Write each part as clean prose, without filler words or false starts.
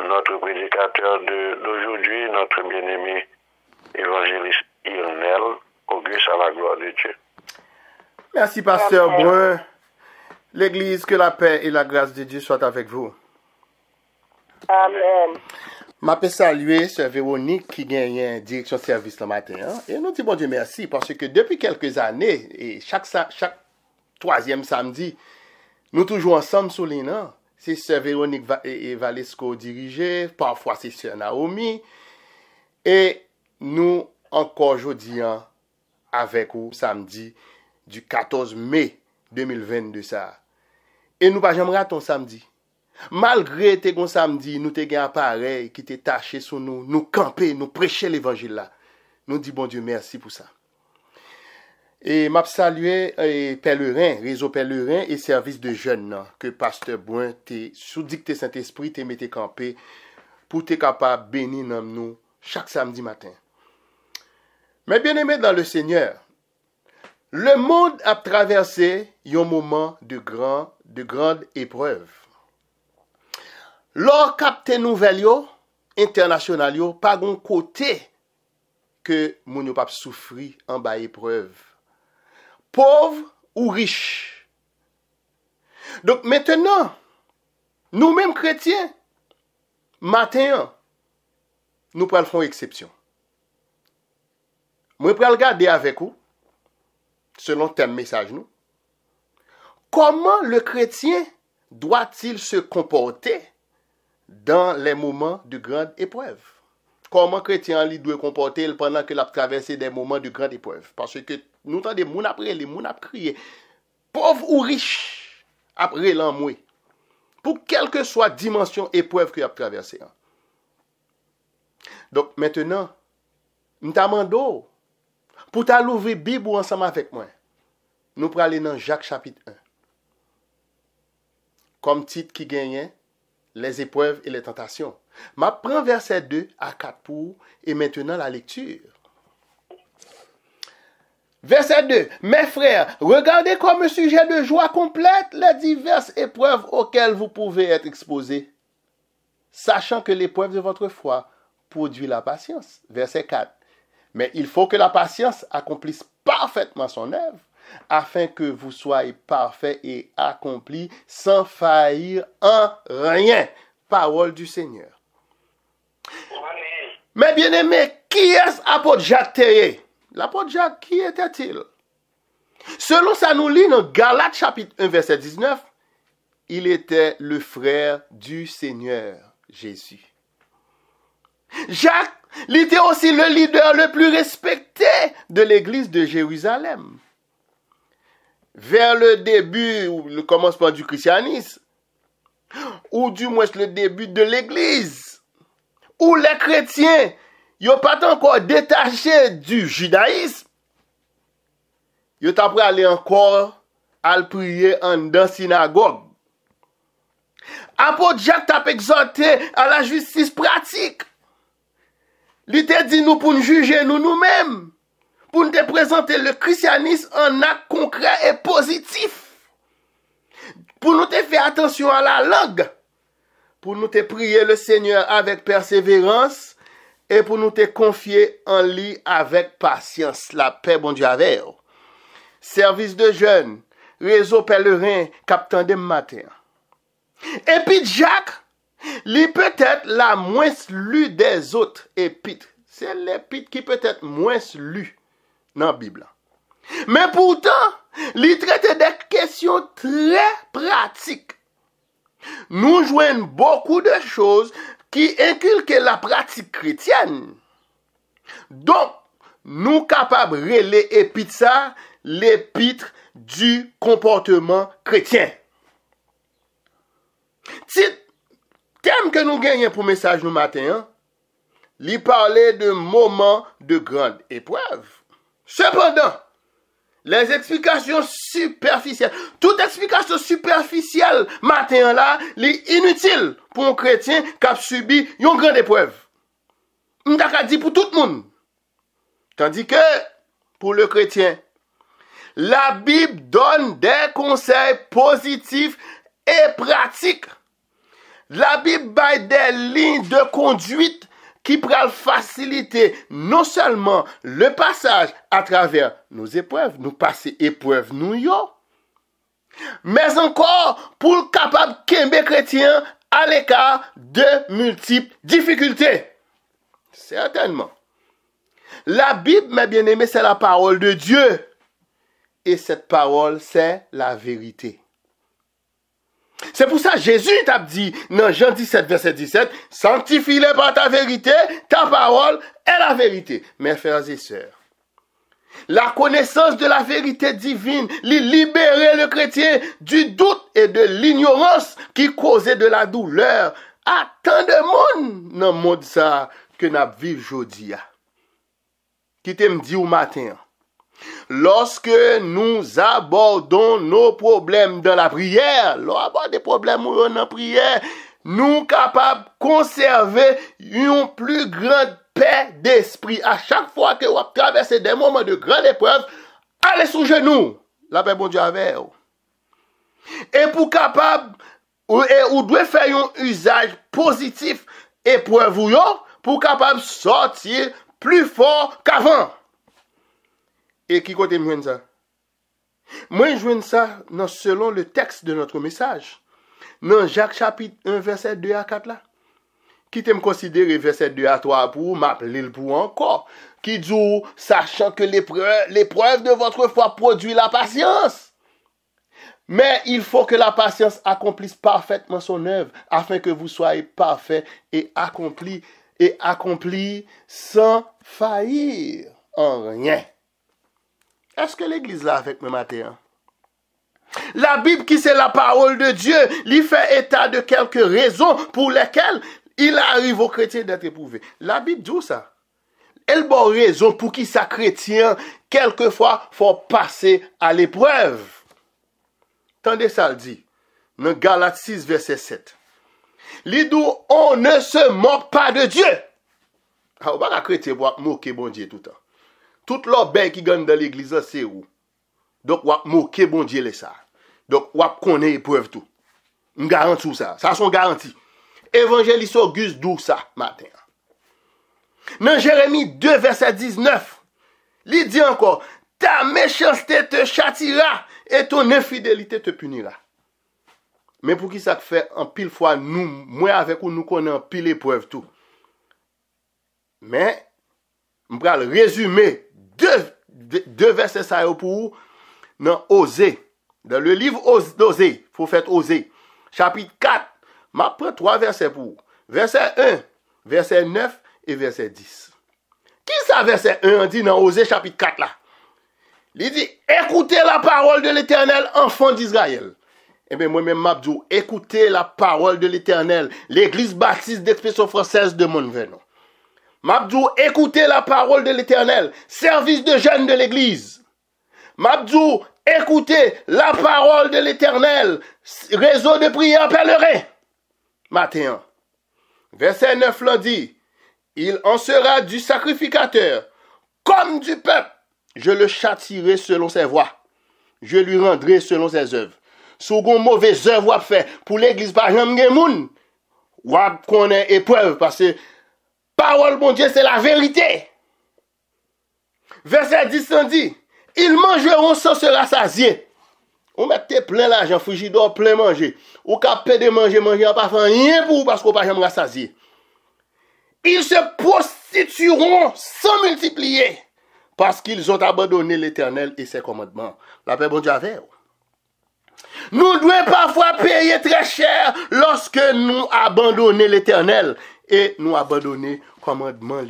notre prédicateur d'aujourd'hui, notre bien-aimé évangéliste Irnel Auguste, à la gloire de Dieu. Merci, Pasteur Brun. L'Église, que la paix et la grâce de Dieu soient avec vous. Amen. Je peux saluer Sœur Véronique qui gagne direction service le matin. Et nous disons bon Dieu merci parce que depuis quelques années, et chaque troisième samedi, nous toujours ensemble sous les noms. C'est Sœur Véronique et Valesco dirigé, parfois c'est Sœur Naomi. Et nous encore aujourd'hui avec vous samedi du 14 mai 2022 ça. Et nous pas jamais rater samedi. Malgré tes samedi, nous te gen appareil qui te taché sur nous camper, nous prêcher l'évangile là. Nous dit bon Dieu merci pour ça. Et m'a salué pèlerin, réseau pèlerin et service de jeunes que pasteur Brun te sous dicté Saint-Esprit te mette camper pour te capable bénir nous chaque samedi matin. Mais bien-aimés dans le Seigneur, le monde a traversé un moment de grande épreuve. Lors capte nouvelle yo, international yo, pas gon côté que moun yo pa souffri en bas épreuve. Pauvre ou riche. Donc maintenant, nous-mêmes chrétiens, matin, nous pral faire exception. Moi pral regarder avec vous, selon thème message nous, comment le chrétien doit-il se comporter dans les moments de grande épreuve? Comment chrétien lui doit comporter pendant qu'il a traversé des moments de grande épreuve? Parce que nous entendons moun après les moun ap crier, pauvre ou riche, après l'enmoué. Pour quelle que soit dimension épreuve qu'il a traversé. Donc maintenant, nous t'amandons pour t'ouvrir Bible ensemble avec moi. Nous prenons aller dans Jacques chapitre 1. Comme titre qui gagne les épreuves et les tentations. Je prends verset 2 à 4 pour et maintenant la lecture. Verset 2. Mes frères, regardez comme un sujet de joie complète les diverses épreuves auxquelles vous pouvez être exposés, sachant que l'épreuve de votre foi produit la patience. Verset 4. Mais il faut que la patience accomplisse parfaitement son œuvre, afin que vous soyez parfaits et accomplis sans faillir en rien. Parole du Seigneur. Amen. Mais bien aimé, qui est l'apôtre Jacques Théé? L'apôtre Jacques, qui était-il? Selon ça nous lit dans Galates chapitre 1 verset 19, il était le frère du Seigneur Jésus. Jacques, il était aussi le leader le plus respecté de l'église de Jérusalem. Vers le début ou le commencement du christianisme, ou du moins le début de l'église, où les chrétiens n'ont pas encore détaché du judaïsme, ils ont après aller encore à prier en dans la synagogue. Apôtre Jacques t'a exhorté à la justice pratique. Il t'a dit nous pour nous juger nous-mêmes, pour nous présenter le christianisme en acte concret et positif. Pour nous te faire attention à la langue, pour nous te prier le Seigneur avec persévérance et pour nous te confier en lui avec patience. La paix, bon Dieu, avec vous. Service de jeunes, réseau pèlerin, captain de matin. Et puis Jacques, lui peut-être la moins lue des autres épîtres. C'est l'épître qui peut être moins lue dans la Bible. Mais pourtant, il traite des questions très pratiques. Nous joignons beaucoup de choses qui inculquent la pratique chrétienne. Donc, nous capables de relayer épître ça, l'épître du comportement chrétien. Thème que nous gagnons pour message nous matin, il parlait de moments de grande épreuve. Cependant, les explications superficielles, toute explication superficielle matin là, est inutile pour un chrétien qui a subi une grande épreuve. On t'a dit pour tout le monde. Tandis que pour le chrétien, la Bible donne des conseils positifs et pratiques. La Bible baille des lignes de conduite qui pourraient faciliter non seulement le passage à travers nos épreuves, nous passer épreuves nous yo, mais encore pour le capable qu'aimer chrétien à l'écart de multiples difficultés. Certainement. La Bible, mes bien-aimés, c'est la parole de Dieu. Et cette parole, c'est la vérité. C'est pour ça que Jésus t'a dit dans Jean 17, verset 17, « Sanctifie-les par ta vérité, ta parole est la vérité. » Mes frères et sœurs, la connaissance de la vérité divine, libérer le chrétien du doute et de l'ignorance qui causait de la douleur à tant de monde dans le monde ça que nous vivons aujourd'hui. Qui t'aime dit au matin, lorsque nous abordons nos problèmes dans la prière, lorsque des problèmes dans la prière, nous sommes capables de conserver une plus grande paix d'esprit. À chaque fois que vous traversez des moments de grande épreuve, allez sous genoux. La paix, bon Dieu, avec vous. Et pour capable, ou doit faire un usage positif épreuve pour capable sortir plus fort qu'avant. Et qui côté me ça? Moi, je joins ça selon le texte de notre message. Dans Jacques chapitre 1, verset 2 à 4 là. Qui t'aime considérer verset 2 à 3 pour m'appeler le pour encore. Qui dit, sachant que l'épreuve de votre foi produit la patience. Mais il faut que la patience accomplisse parfaitement son œuvre, afin que vous soyez parfaits et accomplis sans faillir en rien. Est-ce que l'église là avec moi matin? La Bible qui c'est la parole de Dieu, lui fait état de quelques raisons pour lesquelles il arrive aux chrétiens d'être éprouvés. La Bible dit ça. Elle a raison pour qui ça chrétien, quelquefois, faut passer à l'épreuve. Tendez ça le dit, dans Galates 6, verset 7. L'idou, on ne se moque pas de Dieu. On va pas chrétien pour moquer bon Dieu tout le temps. Tout l'obéi qui gagne dans l'église, c'est où? Donc, on va moquer bon Dieu les ça. Donc, on va connaître l'épreuve tout. On garantit ça. Ça sont garantis. Évangéliste Auguste d'où ça, matin. Dans Jérémie 2, verset 19, il dit encore, ta méchanceté te châtira et ton infidélité te punira. Mais pour qui ça fait en pile fois, moi avec vous, nous connaissons en pile épreuve tout. Mais, je vais résumer deux versets ça pour vous dans Osée. Dans le livre d'Osée, il faut faire Osée. Chapitre 4, je prends 3 versets pour vous. Verset 1, verset 9 et verset 10. Qui ça verset 1 dit dans Osée chapitre 4 là? Il dit, écoutez la parole de l'Éternel, enfants d'Israël. Eh bien, moi-même, Mabdou, écoutez la parole de l'Éternel, l'église baptiste d'expression française de Montvenon. Mabdou, écoutez la parole de l'Éternel, service de jeunes de l'église. Mabdou, écoutez la parole de l'Éternel, réseau de prière pèlerin. Matin, verset 9 là dit, il en sera du sacrificateur, comme du peuple. Je le châtierai selon ses voies. Je lui rendrai selon ses œuvres. Second mauvaise œuvre à faire pour l'église par exemple moun, ou qu'on ait épreuve parce que parole bon Dieu c'est la vérité. Verset 10 dit, ils mangeront sans se rassasier. On mette plein l'argent frigidor plein manger. Ou capé de manger pas faire rien pour parce qu'on pas jamais rassasier. Ils se prostitueront sans multiplier. Parce qu'ils ont abandonné l'Éternel et ses commandements. La paix bon Dieu avec vous. Nous devons parfois payer très cher lorsque nous abandonnons l'Éternel et nous abandonnons le commandement.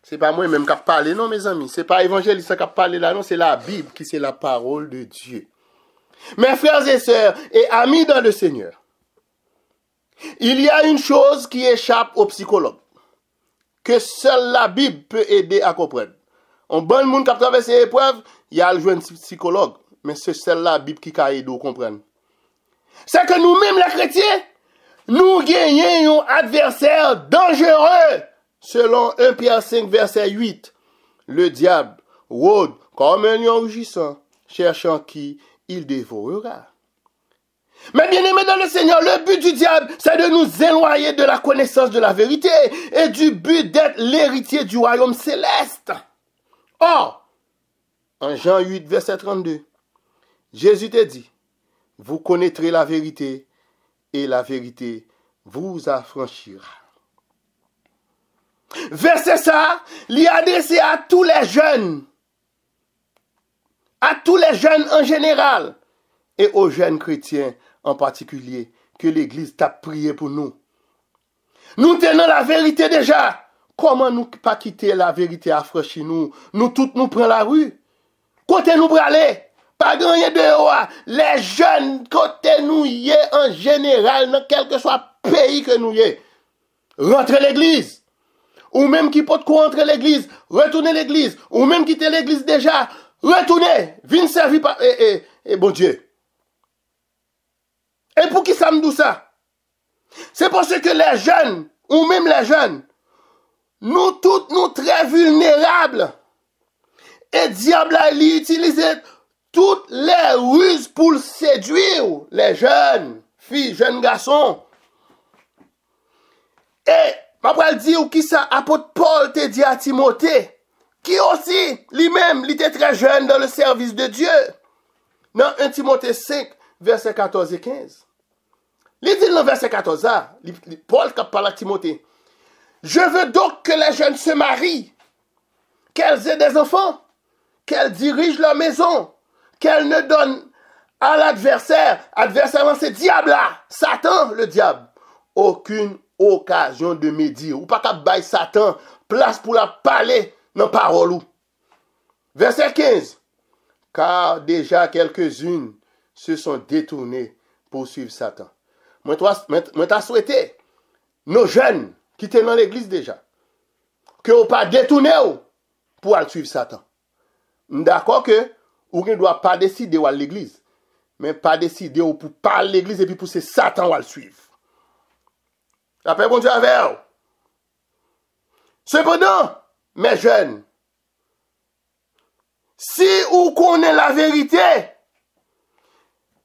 Ce n'est pas moi-même qui parle, non mes amis. Ce n'est pas évangéliste qui parle là, non, c'est la Bible qui c'est la parole de Dieu. Mes frères et sœurs et amis dans le Seigneur, il y a une chose qui échappe aux psychologues, que seule la Bible peut aider à comprendre. Un bon monde qui a traversé l'épreuve, il y a le jeune psychologue, mais c'est seule la Bible qui a aidé à comprendre. C'est que nous-mêmes, les chrétiens, nous gagnons un adversaire dangereux, selon 1 Pierre 5, verset 8. Le diable rôde comme un lion rugissant, cherchant qui il dévorera. Mais bien aimé dans le Seigneur, le but du diable, c'est de nous éloigner de la connaissance de la vérité et du but d'être l'héritier du royaume céleste. Or, en Jean 8, verset 32, Jésus te dit, vous connaîtrez la vérité et la vérité vous affranchira. Verset ça, il est adressé à tous les jeunes en général et aux jeunes chrétiens en particulier, que l'Église t'a prié pour nous. Nous tenons la vérité déjà. Comment nous pas quitter la vérité affranchie nous? Nous tous nous prenons la rue. Côté nous aller. Pas gagner de les jeunes côté nous y est en général, dans quel que soit pays que nous y est. Rentrez l'église. Ou même qui peut rentrer l'église, retournez l'église. Ou même quitter l'église déjà, retournez. Viens servir par bon Dieu. Et pour qui ça me dit ça? C'est parce que les jeunes, ou même les jeunes, nous tous nous très vulnérables. Et diable a utilisé toutes les ruses pour séduire les jeunes filles, jeunes garçons. Et, je vais dire qui ça, apôtre Paul te dit à Timothée, qui aussi, lui-même, il était très jeune dans le service de Dieu. Dans 1 Timothée 5, versets 14 et 15. Il dit dans verset 14, Paul qui parle à Timothée, je veux donc que les jeunes se marient, qu'elles aient des enfants, qu'elles dirigent leur maison, qu'elles ne donnent à l'adversaire, c'est diable là, Satan le diable, aucune occasion de médire, ou pas qu'à bailler Satan, place pour la parler dans parole. Verset 15, car déjà quelques-unes se sont détournées pour suivre Satan. Moi, t'as souhaité, nos jeunes qui étaient dans l'église déjà, que vous pas détourné pour aller suivre Satan. D'accord que vous ne doit pas décider où aller l'église, mais pas décider pour parler l'église et puis pousser Satan ou à le suivre. La paix, bon Dieu avec vous. Cependant, mes jeunes, si vous connaissez la vérité,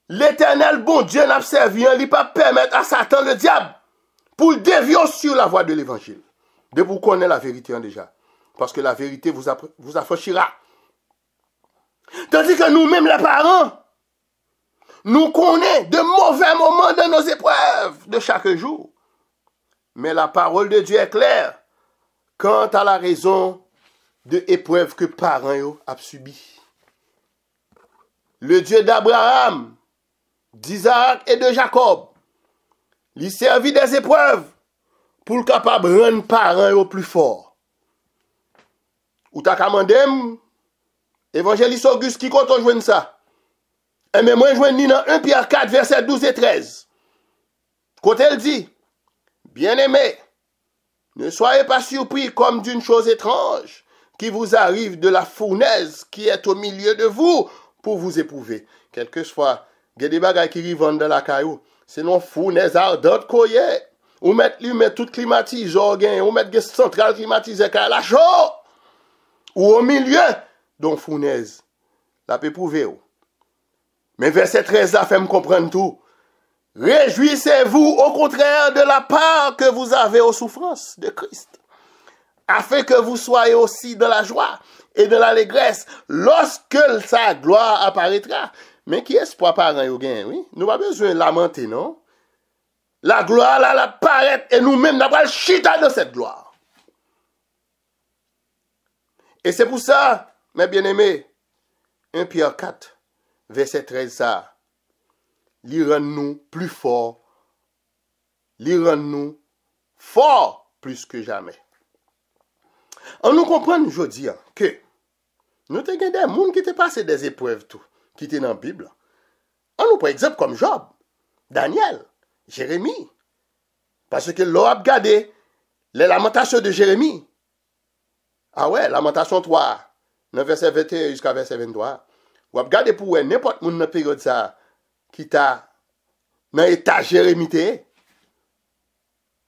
l'Éternel, bon Dieu, n'a servi, il ne pas permettre à Satan, le diable, pour le dévier sur la voie de l'évangile. De vous connaître la vérité déjà. Parce que la vérité vous affranchira. Tandis que nous-mêmes, les parents, nous connaissons de mauvais moments dans nos épreuves de chaque jour. Mais la parole de Dieu est claire quant à la raison de épreuves que parents ont subi. Le Dieu d'Abraham, d'Isaac et de Jacob, lui servit des épreuves pour le capable de rendre parents au plus fort. Ou t'as commandé, évangéliste Auguste, qui compte joindre ça? Et mais moi, je joins dans 1 Pierre 4, verset 12 et 13. Quand elle dit, bien-aimés, ne soyez pas surpris comme d'une chose étrange qui vous arrive de la fournaise qui est au milieu de vous pour vous éprouver. Quelquefois, il y a des bagages qui rivendent dans la caillou. C'est non fournaise ardente qu'on y est. Ou mettre tout climatisé, ou mettre des centrales climatisées car la chaud. Ou au milieu, donc fournaise. La peut prouver. Mais verset 13 là fait me comprendre tout. Réjouissez-vous au contraire de la part que vous avez aux souffrances de Christ, afin que vous soyez aussi dans la joie et de l'allégresse lorsque sa gloire apparaîtra. Mais qui est-ce pour apparaître au gain, oui? Nous n'avons pas besoin de lamenter, non? La gloire, là, apparaît et nous-mêmes, nous avons le chita de cette gloire. Et c'est pour ça, mes bien-aimés, 1 Pierre 4, verset 13, ça, il rend nous plus forts, il rend nous forts plus que jamais. On nous comprend aujourd'hui que nous avons des gens qui étaient passés des épreuves tout, qui étaient dans la Bible. On nous prend exemple comme Job, Daniel, Jérémie. Parce que l'on a regardé les lamentations de Jérémie. Ah ouais, lamentation 3, dans verset 21 jusqu'à verset 23. On a regardé pour n'importe qui dans la période ça, qui t'a dans l'état Jérémie.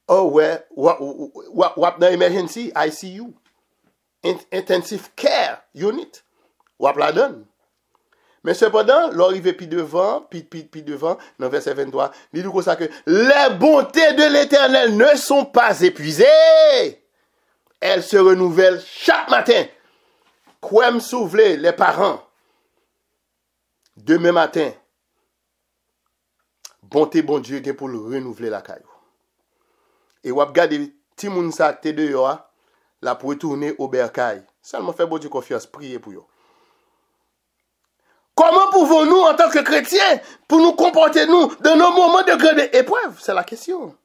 Oh ouais, ou dans emergency, ICU, Intensive Care Unit, ou la donne. Mais cependant, l'arrivée puis devant, puis devant, dans verset 23, il dit comme ça que les bontés de l'Éternel ne sont pas épuisées. Elles se renouvellent chaque matin. Quoi me souffler les parents? Demain matin, bonté bon Dieu pour le renouveler la caillou. Et vous regardez, ti moun sa te de yo, la pour retourner au bercail. Seulement fait bon Dieu confiance, prier pour yo. Comment pouvons-nous, en tant que chrétiens, pour nous comporter nous dans nos moments de grande épreuve? C'est la question.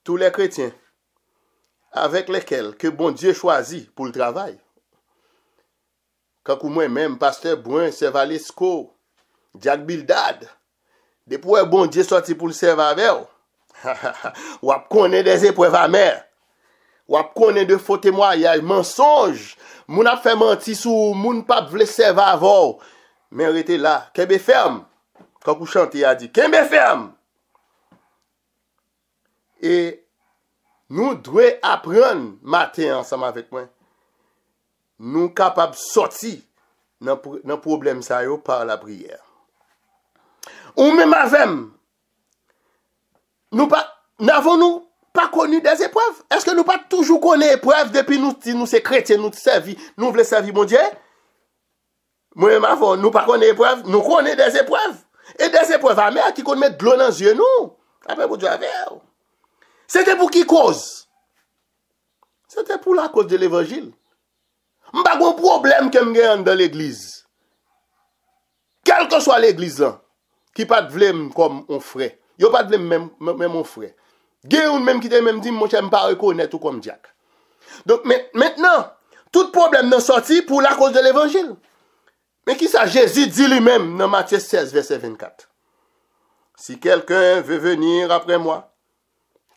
Tous les chrétiens avec lesquels que bon Dieu choisit pour le travail. Quand moi-même, pasteur Brun, Servalesco, Jack Bildad, depuis bon Dieu sorti pour le servir avec ou connaît des épreuves amères, ou connaît de faux témoignages, mensonges, moun a fait mentir sous moun pas vle servir avant, mais arrêtez là, kembe ferme, quand vous chantez a dit, kembe ferme. Et nous devons apprendre matin ensemble avec moi, nous capables de sortir dans le problème ça par la prière. Ou même avec n'avons-nous pas connu des épreuves? Est-ce que nous pas toujours connu des épreuves depuis nous c'est chrétiens, nous servons, nous voulons servir mon Dieu? Moi-même avant, nous pas connu des épreuves, nous connaissons des épreuves. Et des épreuves amères qui connaissent de l'eau dans les yeux, nous. Après, mon Dieu, c'était pour qui cause? C'était pour la cause de l'évangile. Je n'ai pas de problème que je dans l'église. Quelle que soit l'église, qui pas de blême comme on frère. Il n'y a pas de blême même mon frère. Il y a même qui te même dit, moi, je ne pas reconnaître tout comme Jack. Donc, maintenant, tout problème n'est sorti pour la cause de l'évangile. Mais qui ça? Jésus dit lui-même dans Matthieu 16, verset 24. Si quelqu'un veut venir après moi,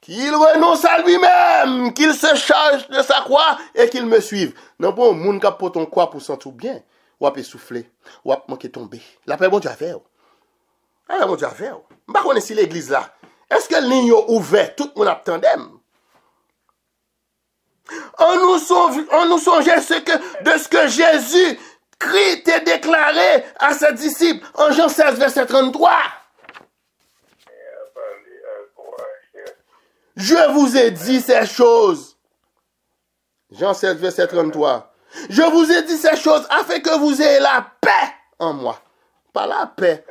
qu'il renonce à lui-même, qu'il se charge de sa croix et qu'il me suive. Non, bon, moun kap pour ton croix pour sentir bien, ou ap souffler, ou ap manquer tomber. La paix, bon Dieu a fait. Ah, bon Dieu a fait. Je ne sais pas si l'église là. Est-ce que le ligne est ouvert, tout le monde attendait? On nous songeait de ce que Jésus Christ a déclaré à ses disciples en Jean 16, verset 33. Je vous ai dit ces choses. Jean 16, verset 33. Je vous ai dit ces choses afin que vous ayez la paix en moi. Pas la paix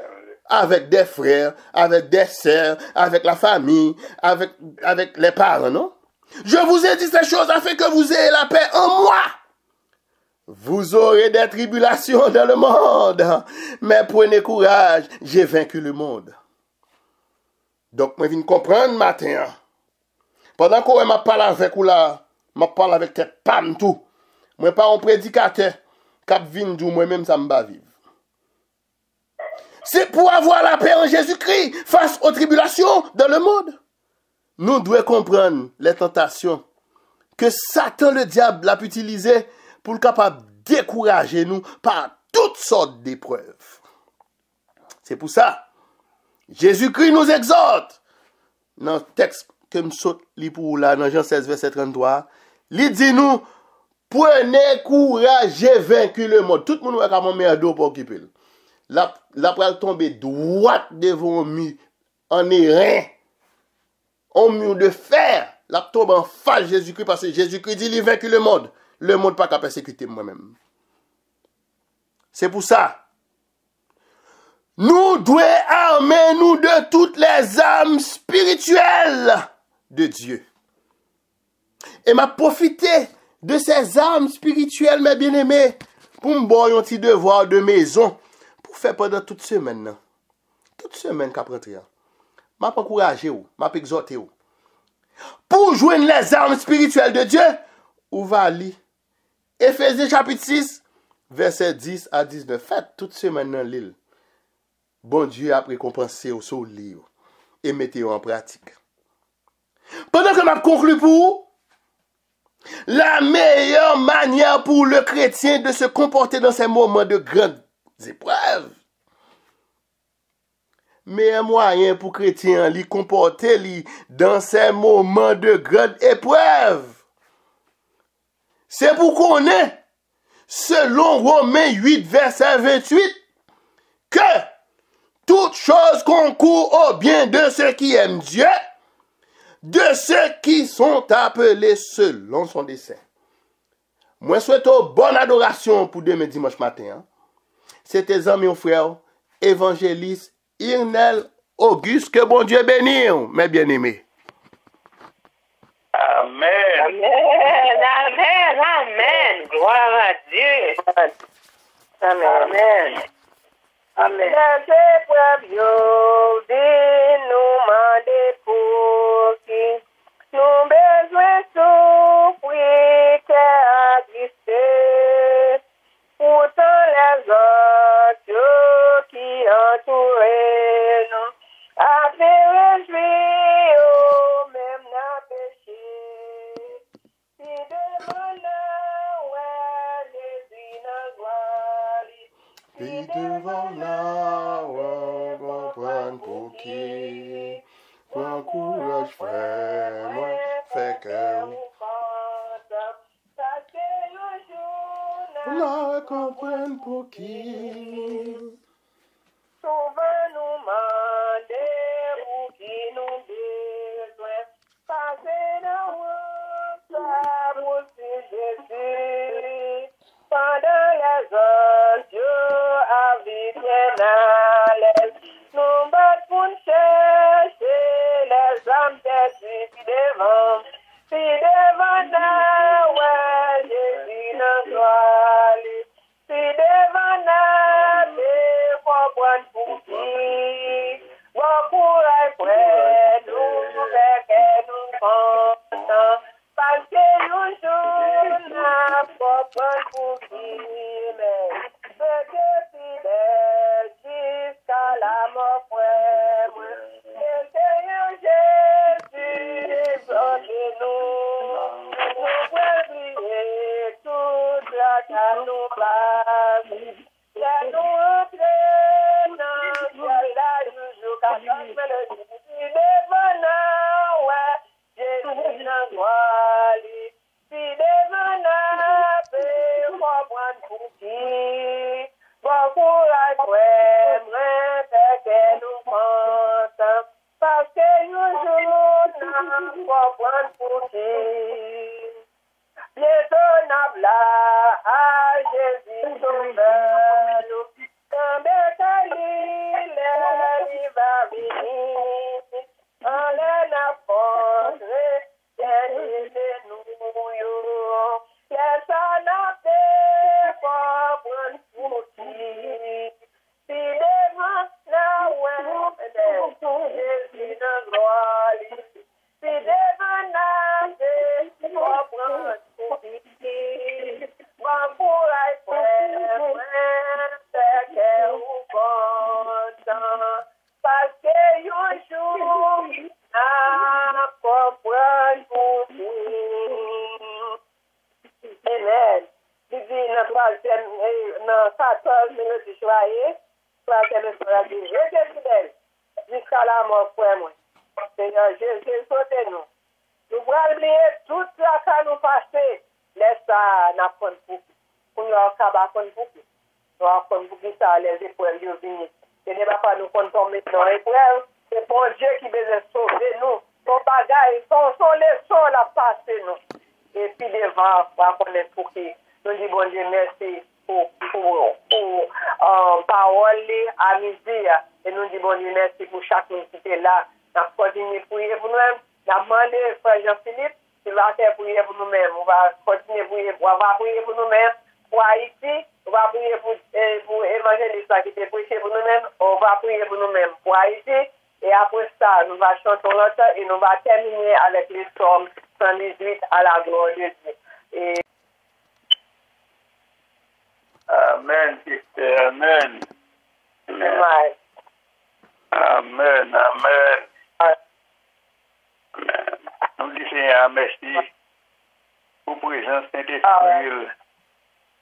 avec des frères, avec des sœurs, avec la famille, avec les parents, non? Je vous ai dit ces choses afin que vous ayez la paix en moi. Vous aurez des tribulations dans le monde, mais prenez courage, j'ai vaincu le monde. Donc, moi, je viens comprendre matin. Pendant qu'on m'a parlé avec ou là, m'a parlé avec tes pam tout. Moi, pas un prédicateur, cap vin du moi-même, ça m'a vivre. C'est pour avoir la paix en Jésus-Christ face aux tribulations dans le monde. Nous devons comprendre les tentations que Satan, le diable, l'a utilisé pour le capable de décourager nous par toutes sortes d'épreuves. C'est pour ça, Jésus-Christ nous exhorte dans le texte que je saute pour là, dans Jean 16, verset 33, il dit nous, prenez courage, j'ai vaincu le monde. Tout le monde va comme un merdeau pour occuper. La pral tomber droite devant un mur en airain, un mur de fer. La tombe en face Jésus-Christ parce que Jésus-Christ dit il vaincu le monde. Le monde pas qu'à persécuter moi-même. C'est pour ça. Nous devons armer nous de toutes les âmes spirituelles de Dieu. Et m'a profité de ces âmes spirituelles, mes bien-aimés, pour me boire un petit devoir de maison, pour faire pendant toute semaine. Toute semaine qu'après m'a encouragé ou, m'a exhorté ou. Pour joindre les armes spirituelles de Dieu, ou va lire Éphésiens chapitre 6, verset 10 à 19. Faites toute semaine dans l'île. Bon Dieu a récompensé au sur le livre et mettez-le en pratique. Pendant que je conclue pour la meilleure manière pour le chrétien de se comporter dans ces moments de grandes épreuves, meilleur moyen pour chrétien de comporter dans ces moments de grandes épreuves, c'est pour qu'on ait, selon Romains 8, verset 28, que toute chose concourt au bien de ceux qui aiment Dieu, de ceux qui sont appelés selon son dessein. Moi, souhaite bonne adoration pour demain dimanche matin. C'était amis mon frère, évangéliste Irnel Auguste, que bon Dieu bénisse, mes bien-aimés. Amen. Amen, amen, amen. Gloire à Dieu. Amen. Amen. Amen. Les épreuves, nous demander pour qui nous besoin souffrir qu'à glisser. Pourtant les autres qui entourent nous, a fait réjouir au même n'a péché. Si devant nous, Jésus n'a gloire. Puis devant là, on va prendre pour qui? Prends courage, frère, moi, fais que la comprenne pour qui? Souvent nous demander pour qui nous besoin. Passer dans ça pour Jésus. Pendant les autres, Dieu a vu bien à l'aise. Nous battons pour chercher les âmes perdues qui devant. Si devant nous, ouais, Jésus nous gloire. Si devant nous, c'est pour prendre pour qui. Bon courage, frère, nous, que nous comptons. Parce que nous jouons, pour prendre pour qui. Mais ce que fidèle jusqu'à la mort, frère, moi. Et Seigneur Jésus, exaucez nous. Nous pouvons briller toute la terre nous passe. Et nous entrer dans ciel là jusqu'à la mélodie. Devant nous, ouais, Jésus nous gloire. Si devant nous, peut comprendre pour qui. Bon courage, frère, moi, fait que nous comptons. Parce que nous jouons, comprendre pour qui. Bientôt, nous à Jésus sauveur nous. Quand Béthanie, il va venir. On les a posés, nous, yo. Laisse la paix, comprendre pour qui. Si devant la ouais, Jésus de gloire. Si devant la paix, comprendre pour qui. Mon courage, frère, c'est que vous content. Parce que un jour, à comprendre pour qui. Amen. Il dit dans 14 minutes de choyer, troisième histoire dit, je suis fidèle jusqu'à la mort pour moi. Seigneur Jésus, sautez-nous. Nous voulons oublier tout ce que nous passons. Laisse ça n'a pas de boucle. Pour nous avoir pas de boucle. Nous avons pas de boucle, ça, les épreuves, ils viennent. Ce n'est pas nous qu'on tombe dans l'épreuve. C'est bon Dieu qui veut sauver nous. Son bagage, son leçon la passer nous. Et puis devant, on est pour qui. Nous disons bon Dieu merci pour parole à midi. Et nous disons bon Dieu merci pour chaque monde qui est là. Nous continuons à prier pour nous-mêmes. Nous avons demandé frère Jean-Philippe, il va faire prier pour nous-mêmes. On va continuer à prier, on va prier pour nous-mêmes, pour Haïti. On va prier pour évangéliste qui était prêché pour nous-mêmes. On va prier pour nous-mêmes, pour Haïti. Et après ça, nous allons chanter l'autre et nous allons terminer avec les psaumes 118 à la gloire de Dieu. Et... Amen, sister. Amen. Amen. Ouais. Amen. Amen. Amen. Nous disons merci pour la présence Saint-Esprit,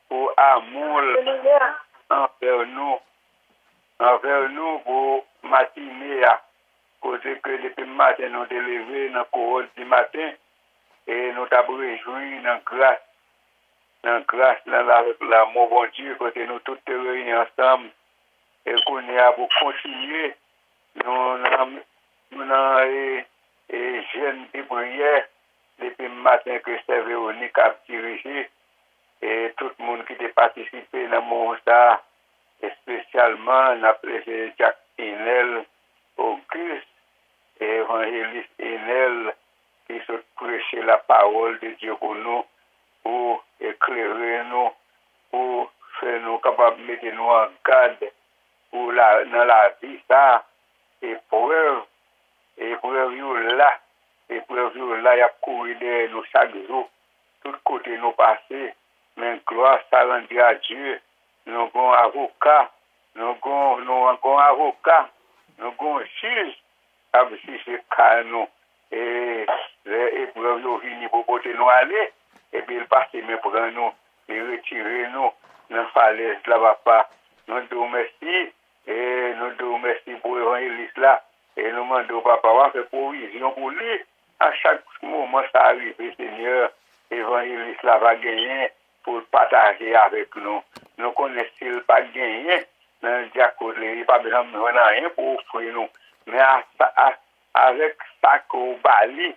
pour l'amour envers nous pour matinée, côté que depuis le matin nous sommes levés dans le courant du matin et nous avons réjoui dans la grâce, dans l'amour bon Dieu, côté nous tous réunis ensemble et qu'on est pour continuer, nous avons jeunes de prière, depuis le matin que c'est Véronique a dirigé, et tout le monde qui a participé dans mon ça, et spécialement, on a appelé Jack Enel, Auguste, et évangéliste Enel, qui se prêcher la parole de Dieu pour nous, pour éclairer nous, pour faire nous capables de mettre nous en garde pour dans la vie, ça, épreuve là, il y a couru derrière nous chaque jour, tout côté nous passer, mais gloire, ça rend à Dieu, nous avons avocat, nous avons avocat, nous avons juge, si c'est cas nous, et les épreuves sont venues pour porter nous aller, et puis il passe mais pour nous, et retirer nous, dans la falaise là, papa. Nous te remercions, et nous te remercions pour l'évangéliste là, et nous demandons papa, on fait provision pour lui, à chaque moment ça arrive, Seigneur, l'évangéliste là va gagner pour partager avec nous. Nous connaissons qu'il pas gagner dans le diacre, il pas besoin de rien pour offrir nous, mais avec ça qu'on bali,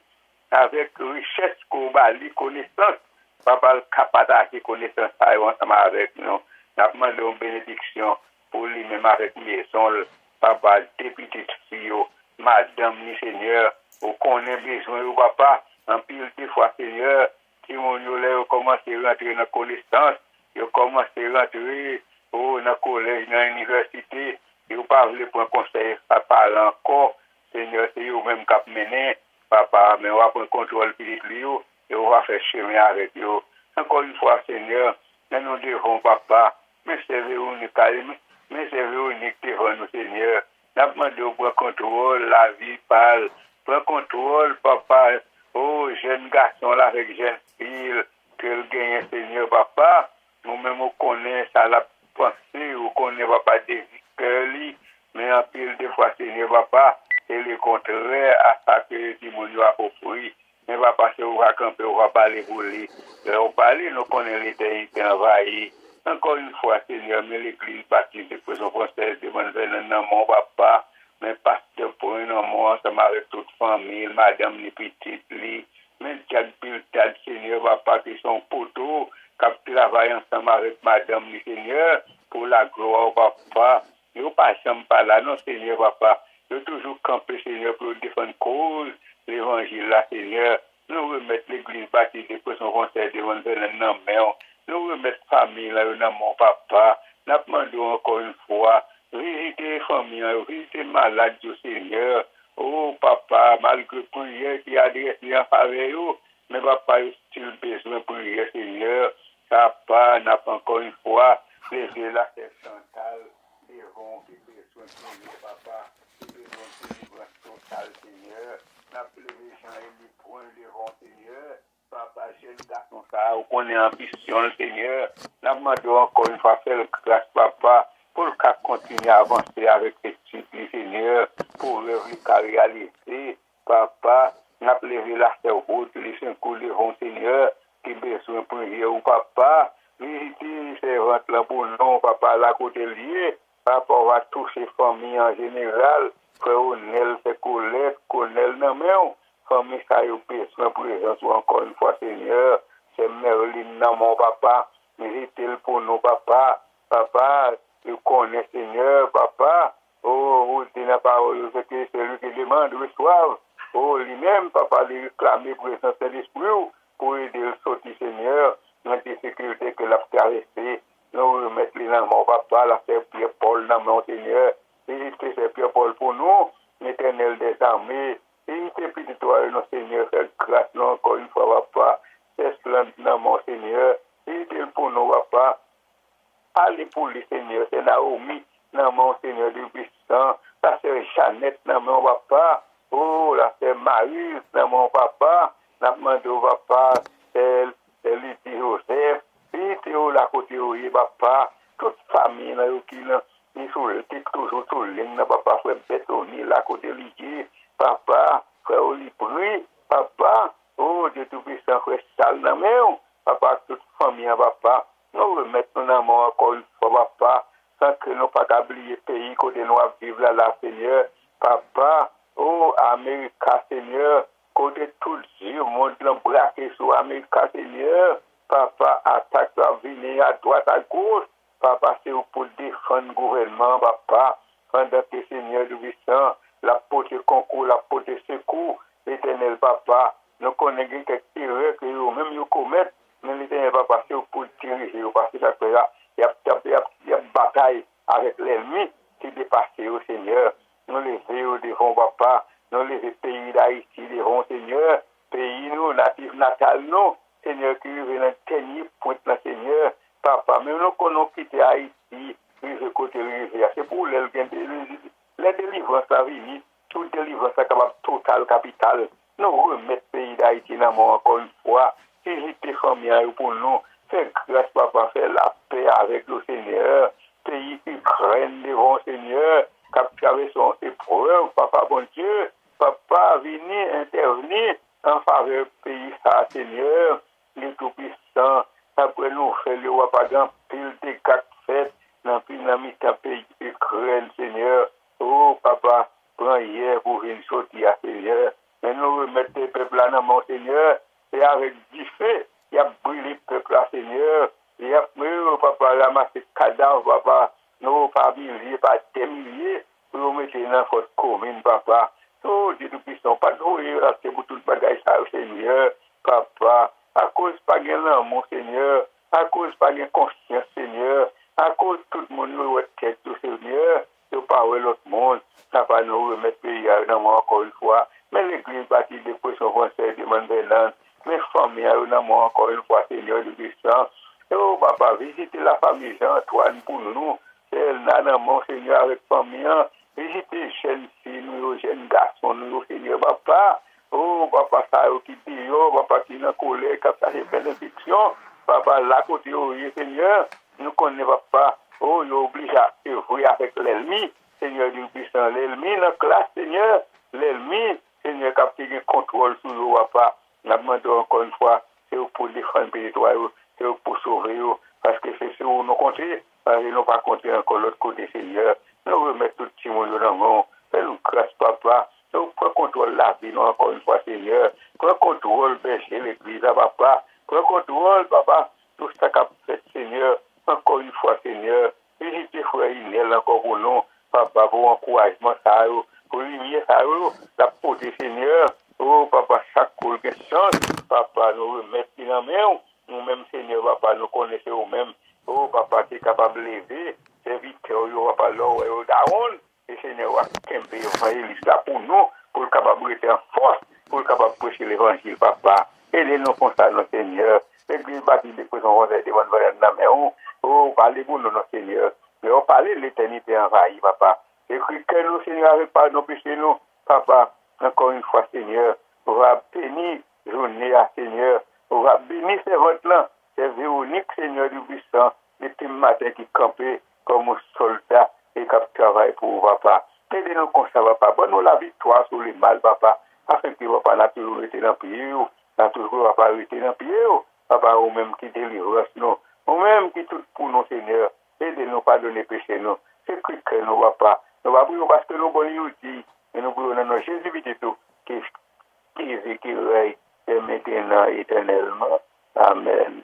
avec richesse qu'on bali, connaissance, papa le partager connaissance ensemble avec nous. Nous demandons une bénédiction pour lui-même avec maison, papa, des petites filles, madame, ni Seigneur, ou qu'on ait besoin, ou papa, en pile de fois, Seigneur, qui ont commencé à rentrer dans la connaissance, ils ont commencé à rentrer dans le collège, dans l'université, ils n'ont pas voulu prendre conseil, papa, encore, Seigneur, c'est eux-mêmes qui ont mené, papa, mais on va prendre contrôle de lui, et on va faire chemin avec eux. Encore une fois, Seigneur, nous devons, papa, mais c'est Véronique, mais c'est Véronique devant nous, Seigneur. Nous demandons pour contrôle, la vie parle, pour contrôle, papa, oh, jeune garçon là avec jeune fille, que le gagne, Seigneur, papa, nous-mêmes, on connaît ça, la pensée, on connaît, papa, des cœurs, mais en pile de fois, Seigneur, papa, c'est le contraire à ça que Timonie a approprié. Mais papa, c'est on va camper, on va parler pour lui. On parle, nous connaissons l'éternité envahie. Encore une fois, Seigneur, mais l'église baptiste de prison française demande un mon papa, mais pasteur pour un amour ensemble avec toute famille, madame, les petites, mais Jack Biltad, Seigneur, papa, qui sont poteaux, qui travaillent ensemble avec madame, les Seigneur, pour la gloire, papa. Nous ne passons pas là, non, Seigneur, papa. Nous toujours camper, Seigneur, pour défendre cause, l'évangile, là, Seigneur. Nous remettre l'église baptiste de prison française devant nous, nous remettre famille là dans mon papa. Nous demandons encore une fois, visiter les familles, visiter les malades du Seigneur. Oh papa, malgré prière qui adresse en faveur, mais papa, il a besoin de prière, Seigneur. Papa, n'a pas encore une fois, lever la tête centrale, devant qui besoin de prière, papa, qui besoin de délivrance totale, Seigneur. N'a pas levé Jean et les points devant, Seigneur. Papa, jeune garçon, ça, ou qu'on ait ambition, Seigneur. Nous demandons encore une fois, faire grâce, papa, pour qu'à continuer à avancer avec ces cycles, Seigneur, pour le réaliser. Papa, nous avons levé la route, les 5 coups devant, Seigneur, qui besoin de prier, ou papa, visiter ces ventes là pour nous, papa, la côté lié. Papa, on va toucher famille en général, frère Onel, c'est Colette, Colette, non, mais famille, ça y est, besoin de présence, encore une fois, Seigneur, c'est Merlin, non, mon papa, visitez-le pour nous, papa, papa, tu connais, Seigneur, papa, oh, vous dites la parole, c'est que celui qui demande, reçoive, oh, lui-même, papa, lui réclamer présence de l'esprit, pour aider le sortir, Seigneur, dans la difficulté que l'a traversée, nous remettre les dans mon papa, la faire Pierre-Paul, dans mon Seigneur, visitez ces Pierre-Paul pour nous, l'Éternel des armées, évitez petit toi, notre Seigneur, faire grâce, nous, encore une fois, papa, c'est dans mon Seigneur, évitez pour nous, papa, allez pour le Seigneur, c'est Naomi, dans mon Seigneur du puissant, la sœur Jeannette, dans mon papa, oh, la sœur Marie, dans mon papa, la demande au papa, c'est Lydie Joseph, évitez la côté où il papa, toute famille, qui toujours sur ligne, papa, frère Bétoni, la côté Lydie, papa, frère Olipri, papa, oh, Dieu tout-puissant, frère Salnamé, papa, toute famille, papa, nous remettons dans mon encore une fois, papa, sans que nous pas oublier pays côté nous vivre là, Seigneur. Papa, oh, Amérique, Seigneur, côté tout le monde braqué sur Amérique, Seigneur. Papa, attaque va venir à droite, à gauche. Papa, c'est pour défendre le gouvernement, papa. Pendant que Seigneur du Puissant, la porte concours, la porte secours, l'éternel papa, nous connaissons quelques erreurs que nous-mêmes nous commettons, mais l'éternel papa, c'est pour diriger, parce que ça fait là, il y a une bataille avec l'ennemi qui dépasse au Seigneur. Nous levons devant papa, nous levons pays d'Haïti devant Seigneur, pays nous, natif natal nous, Seigneur, qui vient dans le dernier point de Seigneur, papa, mais nous connaissons quitter Haïti, rive côté rivière, c'est pour les délivrances à venir, toute délivrance à capable total capital. Nous remettre le pays d'Haïti dans le monde encore une fois, visiter famille pour nous, faire grâce papa, faire la paix avec le Seigneur, pays Ukraine devant le Seigneur, capturer son épreuve, papa bon Dieu, papa venir intervenir en faveur du pays, ça, Seigneur, les tout-puissants, après nous faire le roi pas grand pile de 4 fêtes, dans le pays Ukraine, Seigneur. Oh, papa, prends hier pour venir sortir, Seigneur. Mais nous remettons le peuple là dans mon Seigneur. Et avec du feu, il y a brûlé le peuple là, Seigneur. Il y a, oh, papa, ramasser cadavre, papa. Nous, pas milliers, pas des milliers, pour nous mettre dans la force commune, papa. Oh, Dieu tout-puissant, pas de jouer, c'est pour tout le bagage, ça, Seigneur. Papa, à cause pas de l'amour, Seigneur. À cause pas de conscience, Seigneur. À cause tout le monde nous retraite, tout Seigneur, de parler l'autre monde, ça va nous remettre le pays dans moi encore une fois. Mais l'église bâtie de pression française de Mandélan, mes familles dans moi encore une fois, Seigneur du Puissant. Et oh, papa, visitez la famille Jean-Antoine pour nous. C'est là dans mon Seigneur avec famille. Visitez les jeunes filles, nous, les jeunes garçons, nous, Seigneur, papa. Oh, papa, ça qui dit, oh, papa, qui n'a collé, qui a fait bénédiction. Papa, là, côté, oh, Seigneur. Nous connaissons pas, oh, nous obligés à œuvrer avec l'ennemi, Seigneur du Puissant, l'ennemi dans la classe, Seigneur, l'ennemi, Seigneur, qui a pris le contrôle sur nous, papa. Nous demandons encore une fois, c'est pour défendre le pays, c'est pour sauver, parce que c'est ce où nous comptons, parce que nous ne pas compter encore l'autre côté, Seigneur. Nous remettons tout le monde dans le monde, fais-nous grâce, papa. Nous prenons contrôle de la vie, nous, encore une fois, Seigneur. Prenons contrôle, berger, l'église, papa. Prenons contrôle, papa, tout ce qu'a fait, Seigneur. Encore une fois, Seigneur, visitez frère Inel encore pour nous, papa, pour encouragement, ça, pour lumière, ça, la portée, Seigneur. Oh, papa, chaque coup de chance, papa, nous remettons dans la main, nous-mêmes, Seigneur, papa, nous connaissons nous-mêmes. Oh, papa, tu es capable de lever, c'est victorieux, papa, là, et down, et Seigneur, Kempe, évangéliste là pour nous, pour le capable de être en force, pour le capable de prêcher l'évangile, papa. Aidez-nous comme ça, notre Seigneur. L'église bâtie de prison, on va être devant la main. Oh, parlez pour nous, notre Seigneur. Mais on parle de l'éternité envahie, papa. Écris que nous, Seigneur, avec pas nos péchés, nous, papa. Encore une fois, Seigneur, on va bénir journée à Seigneur. On va bénir ces votes-là. C'est Véronique, Seigneur du Puissant, depuis le matin qui campait comme un soldat et qui travaille pour vous, papa. Aidez-nous comme ça, papa. Bonne-nous la victoire sur les mal, papa. Afin que papa n'a toujours été dans le pied, n'a toujours pas été dans le pied, papa, ou même qui délivre nous. Ou même qui tout pour nous, Seigneur, aidez-nous pardonner péché nous. C'est que nous ne va pas. Nous va prier parce que nous bonnes outils. Et nous prions dans notre Jésus tout, qui vit, qui règne, et maintenant éternellement. Amen.